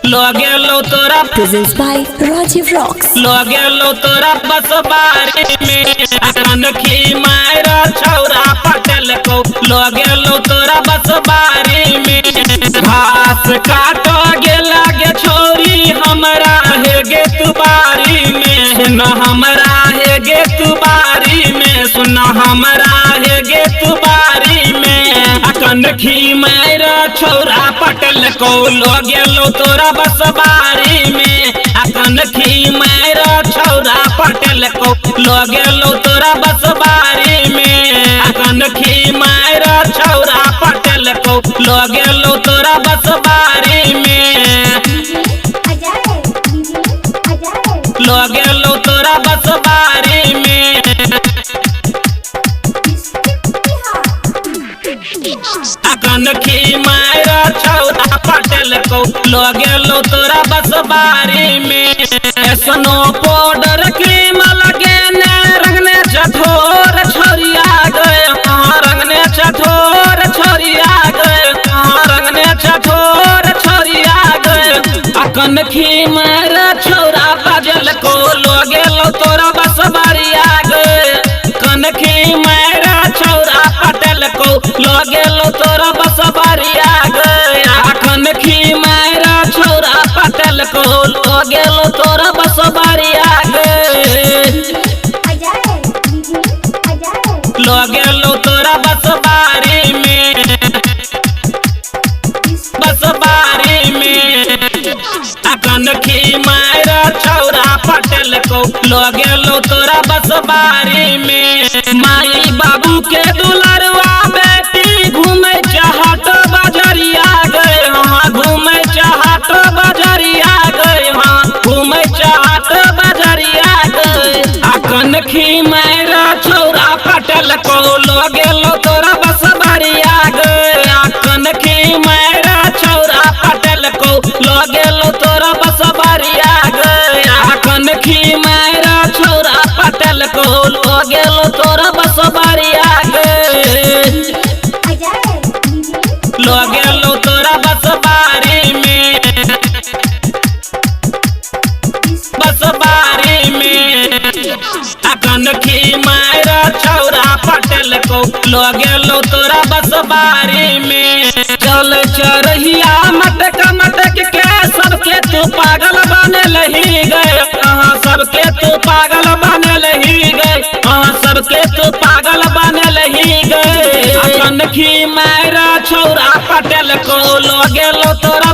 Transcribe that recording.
गेलो तोरा presents by Rajeev Rocks। गेलो तोरा बस बारी में कनखी मायरा छौरा पटेल को गेलो तोरा बस बारी में घास काटो गेला गे छोरी हमरा हे गे तू बारी में सुन हमरा हे गे तू बारी में सुन हमरा हे गे तू बारी में कनखी मायरा छौरा पटेल को गेलो तोरा बस बारी में कनखी मायरा छौरा पटेल को गेलो तोरा बस बारी में कनखी मायरा छौरा पटेल को गेलो तोरा बस बारी में गेलो तोरा बस बारी में कनखी मायरा छौरा पटेल को गेलो तोरा बस बारी में स्नो पाउडर क्रीम लगे ने रंगने चठोर छोरिया गए रंगने चठोर छोरिया गए रंगने चठोर छोरिया गए कनखी मायरा छौरा पटेल को गेलो तोरा बस बारी आ गए कनखी मायरा छौरा पटेल को गेलो तोरा बस बारी आ गए कनखी मायरा छौरा पटेल को गेलो तोरा बस बारी आ गए गेलो तोरा बस बारी में बस बारी में कनखी मायरा छौरा पटेल को गेलो तोरा बस बारी में माई बाबू के दुलरवा बेटी घूमे चाहत बजरिया गए वहाँ घूमे चाहत बजरिया गए वहाँ घूमे चाहत बजरिया गए कनखी मायरा छौरा पटेल को गेलो तोरा बस बारिया गए कनखी मायरा छौरा पटेल को गेलो तोरा बस बारिया गए कनखी मायरा छौरा पटेल को गेलो तोरा बस बारिया गए गेलो तोरा बस बारी में बस बारी में कनखी मायरा छौरा पटेल को गेलो तोरा बस बारी में चल चरहिया मटक मटक के सबके तू पागल बने लही गए सबके तू पागल बने लही गए सबके तू पागल बने लही गए कनखी मायरा छौरा पटेल को गेलो तोरा